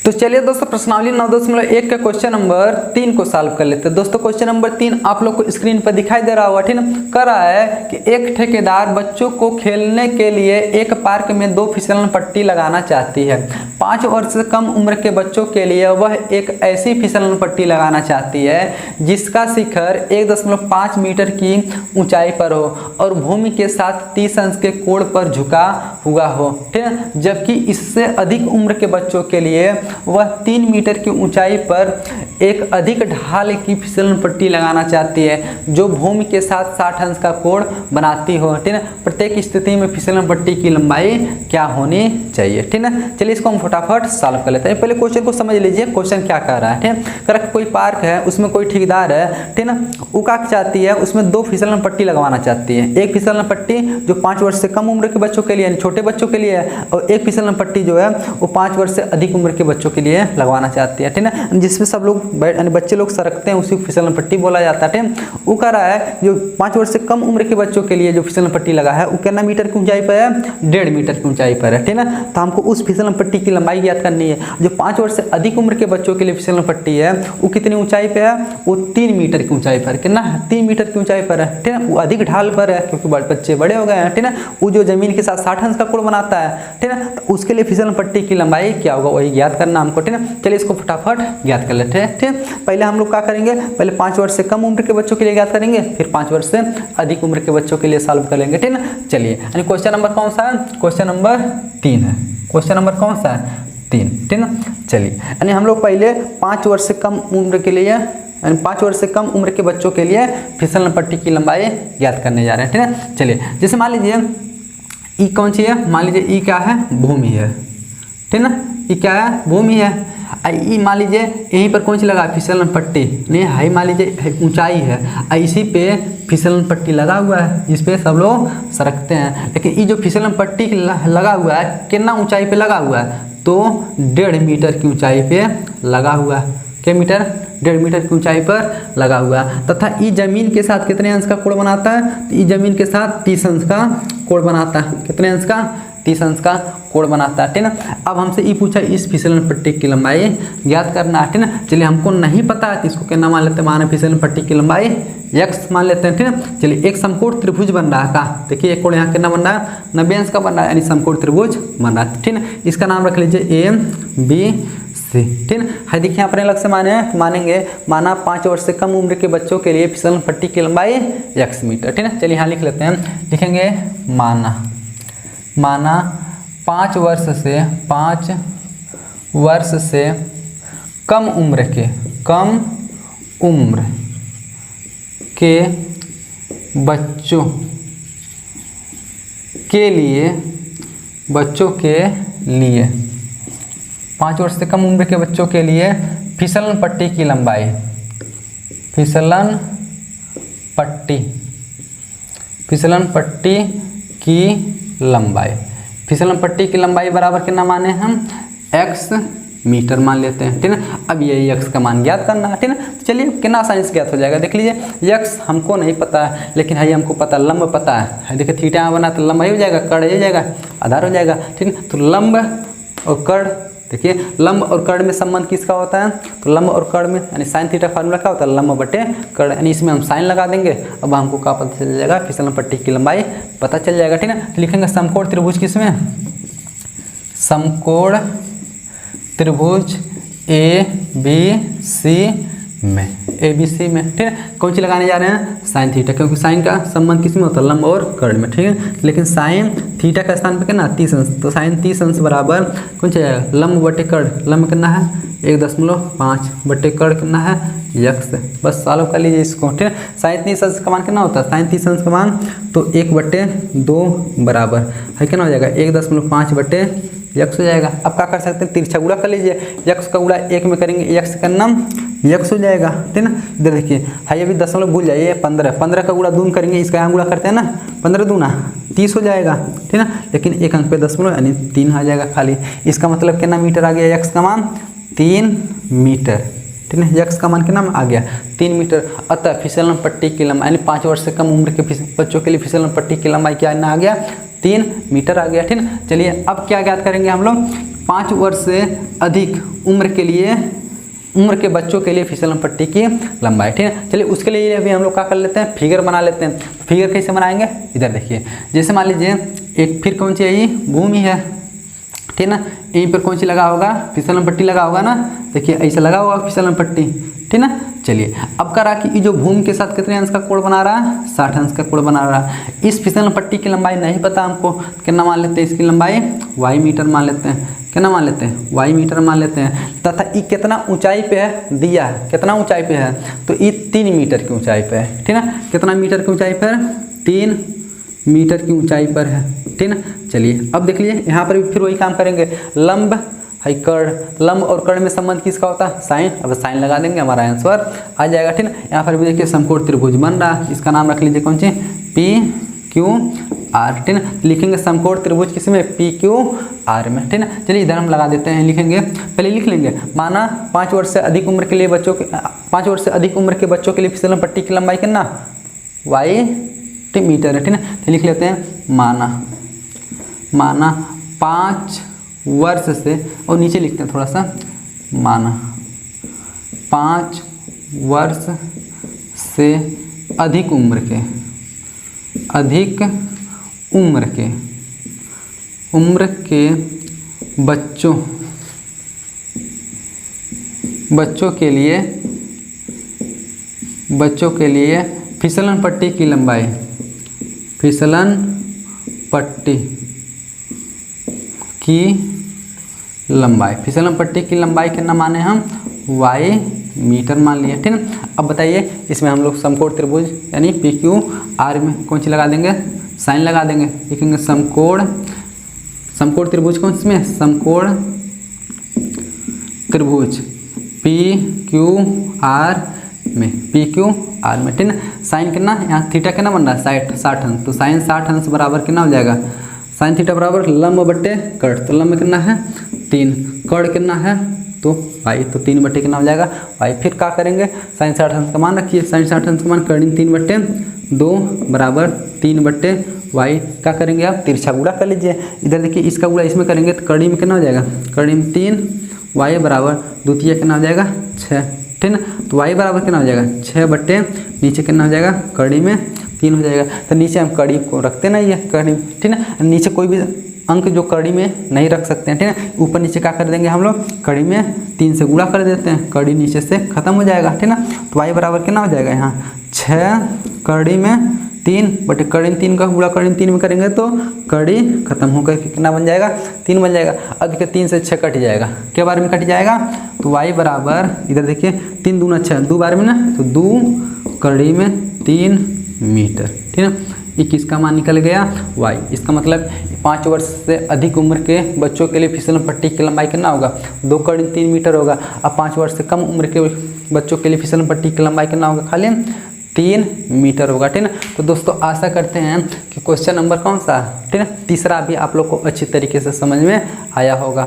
तो चलिए दोस्तों प्रश्नावली 9.1 के क्वेश्चन नंबर 3 को सॉल्व कर लेते हैं। दोस्तों क्वेश्चन नंबर 3 आप लोग को स्क्रीन पर दिखाई दे रहा होगा, ठीक है। कह रहा है कि एक ठेकेदार बच्चों को खेलने के लिए एक पार्क में 2 फिसलन पट्टी लगाना चाहती है। 5 वर्ष से कम उम्र के बच्चों के लिए वह एक ऐसी फिसलन पट्टी लगाना चाहती है जिसका शिखर 1.5 मीटर की ऊंचाई पर हो और भूमि के साथ 30 अंश के कोण पर झुका हुआ हो, ठीक है। जबकि इससे अधिक उम्र के बच्चों के लिए वह 3 मीटर की ऊंचाई पर एक अधिक ढाल की फिसलन पट्टी लगाना चाहती है जो भूमि के साथ 60 अंश का कोण बनाती हो, ठीक है। प्रत्येक स्थिति में फिसलन पट्टी की लंबाई क्या होनी चाहिए, ठीक है। चलिए इसको हम फटाफट सॉल्व कर लेते हैं। पहले क्वेश्चन को समझ लीजिए, क्वेश्चन क्या कह रहा है, ठीक है। कह रहा है कोई पार्क है, उसमें कोई ठेकेदार है, ठीक है। वो क्या चाहती है, उसमें 2 फिसलन पट्टी लगवाना चाहती है। एक फिसलन पट्टी जो 5 वर्ष से कम उम्र के बच्चों के लिए, छोटे बच्चों के लिए है, और एक फिसलन पट्टी जो है वो 5 वर्ष से अधिक उम्र के बच्चों के लिए लगवाना चाहती है, ठीक है। जिसमें सब लोग बच्चे लोग सरकते हैं उसी को फिसलन पट्टी बोला जाता है, ठीक है। वो कह रहा है जो 5 वर्ष से कम उम्र के बच्चों के लिए जो फिसलन पट्टी लगा है वो कितना मीटर की ऊंचाई पर है, 1.5 मीटर की ऊंचाई पर है, ठीक है। तो हमको उस फिसलन पट्टी की लंबाई ज्ञात करनी है। जो 5 वर्ष से अधिक उम्र के बच्चों के लिए फिसलन पट्टी है वो कितनी ऊंचाई पे है, वो 3 मीटर की ऊंचाई पर, कितना 3 मीटर की ऊंचाई पर है, ठीक है। वो अधिक ढाल पर है क्योंकि बच्चे बड़े हो गए हैं, ठीक है। वो जो जमीन के साथ 60 अंश का कोण बनाता है, ठीक है। तो उसके लिए फिसलन पट्टी की लंबाई क्या होगा वही ज्ञात करना हमको, ठीक है। चलिए इसको फटाफट ज्ञात कर लेते हैं, ठीक है। पहले हम लोग क्या करेंगे, पहले 5 वर्ष से कम उम्र के बच्चों के लिए ज्ञात करेंगे, फिर 5 वर्ष से अधिक उम्र के बच्चों के लिए सॉल्व करेंगे, ठीक है। चलिए यानी क्वेश्चन नंबर कौन सा है, क्वेश्चन नंबर 3 है। क्वेश्चन नंबर कौन सा है, 3, ठीक है। चलिए यानी हम लोग पहले 5 वर्ष से कम उम्र के लिए, यानी 5 वर्ष से कम उम्र के बच्चों के लिए फिसलन पट्टी की लंबाई ज्ञात करने जा रहे हैं, ठीक है। चलिए जैसे मान लीजिए ई कौन सी है, मान लीजिए ई क्या है, भूमि है, ठीक है ना। ई क्या है, भूमि है। ई मान लीजिए यहीं पर कौन सी लगा, फिसलन पट्टी नहीं, हाई मान लीजिए ऊंचाई है, इसी पे फिसलन पट्टी लगा हुआ है जिस पे सब लोग सरकते हैं। लेकिन ये जो फिसलन पट्टी लगा हुआ है कितना ऊंचाई पे लगा हुआ है, तो 1.5 मीटर की ऊंचाई पे लगा हुआ है। क्या मीटर, 1.5 मीटर की ऊंचाई पर लगा हुआ है। तथा ई जमीन के साथ कितने अंश का कोण बनाता है, तो ई जमीन के साथ 30 अंश का कोण बनाता है। कितने अंश का, 30 अंश का कोण बनाता है, ठीक है। अब हमसे ये पूछा इस फिसलन पट्टी की लंबाई ज्ञात करना है, ठीक है। चलिए हमको नहीं पता है तो इसको क्या नाम मान लेते हैं, माने फिसलन पट्टी की लंबाई x मान लेते हैं, ठीक है। चलिए एक समकोण त्रिभुज बन रहा है का, देखिए एक कोण यहाँ कितना बन रहा है, 90 अंश का बन रहा है, यानी समकोण त्रिभुज बन रहा है, ठीक है। इसका नाम रख लीजिए ABC, ठीक है। देखिए यहाँ पर अलग से मानेंगे, माना 5 वर्ष से कम उम्र के बच्चों के लिए फिसलन पट्टी की लंबाई x मीटर, ठीक है। चलिए यहाँ लिख लेते हैं, लिखेंगे माना 5 वर्ष से कम उम्र के बच्चों के लिए 5 वर्ष से कम उम्र के बच्चों के लिए फिसलन पट्टी की लंबाई, फिसलन पट्टी की लंबाई बराबर कितना माने हम, x मीटर मान लेते हैं, ठीक है। अब ये x का मान ज्ञात करना है, ठीक है। तो चलिए कितना आसानी से ज्ञात हो जाएगा, देख लीजिए x हमको नहीं पता है लेकिन है हमको पता, लंब पता है। देखिए थीटा यहाँ बना तो लंब हो जाएगा, कर्ण हो जाएगा, आधार हो जाएगा, ठीक है। तो लंब और कर्ण, देखिए लंब और कर्ण में संबंध किसका होता है, तो लंब और कर्ण में यानी साइन थीटा फार्मूला क्या होता है, लंब बटे कर्ण, यानी इसमें हम साइन लगा देंगे। अब हमको क्या पता चल जाएगा, फिसलन पट्टी की लंबाई पता चल जाएगा, ठीक है। लिखेंगे समकोण त्रिभुज किसमें, समकोण त्रिभुज ABC में, ठीक है। कौन सी लगाने जा रहे हैं, साइन थीटा, क्योंकि साइन का संबंध किसमें होता है, लंब और कर्ण में, ठीक है। लेकिन साइन थीटा का स्थान पे कितना, 30 अंश, तो साइन 30 अंश बराबर कौन सी जाएगा, लंब बटे कर्ण, लंब कितना है 1.5 बटे कर्ण कितना है x। बस सॉल्व कर लीजिए इसको, ठीक है। साइन 30 अंश का मान कितना होता है, साइन 30 अंश का मान तो 1/2 बराबर है कितना हो जाएगा, 1.5 बटे x हो जाएगा। अब क्या कर सकते हैं, तिरछा गुणा कर लीजिए, x का गुणा 1 में करेंगे x का नाम x हो जाएगा, ठीक है ना। इधर देखिए हाई अभी दशमलव भूल जाइए, 15 का गुणा दून करेंगे, इसका यहाँ गुणा करते हैं ना, 15 दूना 30 हो जाएगा, ठीक है ना। लेकिन एक अंक पे दशमलव यानी 3 आ जाएगा खाली। इसका मतलब कितना मीटर आ गया, x का मान 3 मीटर, ठीक है। x का मान कितना आ गया, 3 मीटर। अतः फिसलन पट्टी की लंबाई यानी 5 वर्ष से कम उम्र के बच्चों के लिए फिसलन पट्टी की लंबाई क्या आ गया, 3 मीटर आ गया, ठीक है। चलिए अब क्या ज्ञात करेंगे हम लोग, 5 वर्ष से अधिक उम्र के बच्चों के लिए फिसलन पट्टी की लंबाई, ठीक है। चलिए उसके लिए अभी हम लोग क्या कर लेते हैं, फिगर बना लेते हैं। फिगर कैसे बनाएंगे, इधर देखिए, जैसे मान लीजिए एक फिर कौन सी है, ये भूमि है, ठीक है ना। यहीं पर कौन सी लगा होगा, फिसलन पट्टी लगा होगा ना, देखिए ऐसे लगा होगा फिसलन पट्टी, ठीक ना। चलिए अब करा कि ये जो भूमि के साथ कितने अंश का कोण बना रहा है, 60 अंश का कोण बना रहा है। इस फिसलन पट्टी की लंबाई नहीं पता हमको, कितना मान लेते हैं, इसकी लंबाई y मीटर मान लेते हैं, कितना मान लेते हैं, y मीटर मान लेते हैं। तथा ये कितना ऊंचाई पे है, दिया है कितना ऊंचाई पे है, तो ये 3 मीटर की ऊंचाई पे है, ठीक ना। कितना मीटर की ऊंचाई पर, 3 मीटर की ऊंचाई पर है, ठीक ना। चलिए अब देख लीजिए यहाँ पर भी फिर वही काम करेंगे, लंब है कर्ण, लंब और कर्ण में संबंध किसका होता है, साइन। अब साइन लगा देंगे, हमारा आंसर आ जाएगा, ठीक ना। यहाँ पर भी देखिए समकोण त्रिभुज बन रहा है, इसका नाम रख लीजिए कौन सी, PQR, ठीक ना। लिखेंगे समकोण त्रिभुज किसमें, PQR में, ठीक ना। चलिए इधर हम लगा देते हैं, लिखेंगे, पहले लिख लेंगे, माना 5 वर्ष से अधिक उम्र के लिए 5 वर्ष से अधिक उम्र के बच्चों के लिए फिसलन पट्टी की लंबाई कितना, y मीटर है, ठीक ना। तो लिख लेते हैं, माना 5 वर्ष से, और नीचे लिखते हैं थोड़ा सा, माना 5 वर्ष से अधिक उम्र के बच्चों के लिए फिसलन पट्टी की लंबाई, फिसलन पट्टी की लंबाई कितना माने हम, y मीटर मान लिए, ठीक है। अब बताइए इसमें हम लोग समकोण त्रिभुज यानी PQR में कौन सी लगा देंगे, साइन लगा देंगे, लिखेंगे समकोण त्रिभुज कौन इसमें, समकोण त्रिभुज PQR में, ठीक है। साइन कितना, यहाँ थीटा कितना बन रहा है, 60 अंश, तो साइन 60 अंश बराबर कितना हो जाएगा, साइन थीटा बराबर लंब बट्टे कर्ण, तो लंब कितना है 3, कर्ण कितना है तो y, तो 3 बट्टे कितना हो जाएगा y। फिर क्या करेंगे, साइन 60 अंश का मान रखिए, साइन 60 अंश का मान कर्ण 3/2 बराबर 3/y। क्या करेंगे आप, तिरछा गुणा कर लीजिए, इधर देखिए इसका गुणा इसमें करेंगे तो कर्ण में कितना हो जाएगा, कर्ण में 3, y बराबर द्वितीय कितना हो जाएगा 6, ठीक ना। तो y बराबर कितना हो जाएगा 6 नीचे कितना हो जाएगा, कड़ी में 3 हो जाएगा। तो नीचे हम कड़ी को रखते नहीं है, कड़ी, ठीक ना। नीचे कोई भी अंक जो कड़ी में नहीं रख सकते हैं, ठीक है। ऊपर नीचे क्या कर देंगे हम लोग, कड़ी में 3 से गुणा कर देते हैं, कड़ी नीचे से खत्म हो जाएगा, ठीक ना। तो y बराबर कितना हो जाएगा, यहाँ 6 कड़ी में 3 बटे कड़ी में 3 का गुणा कड़ी में 3 में करेंगे तो कड़ी खत्म होकर कितना बन जाएगा, 3 बन जाएगा। अब देखिए 3 से 6 कट जाएगा, क्या बार में कट जाएगा, तो y बराबर इधर देखिए 3 दूना 6, 2 बार में ना, तो 2 कड़ी में 3 मीटर, ठीक है। 21 का मान निकल गया y। इसका मतलब 5 वर्ष से अधिक उम्र के बच्चों के लिए फिसलन पट्टी की लंबाई कितना होगा, 2 कड़ी 3 मीटर होगा। अब 5 वर्ष से कम उम्र के बच्चों के लिए फिसलन पट्टी की लंबाई कितना होगा, खाली 3 मीटर होगा, ठीक ना। तो दोस्तों आशा करते हैं कि क्वेश्चन नंबर कौन सा, ठीक है, तीसरा भी आप लोग को अच्छी तरीके से समझ में आया होगा।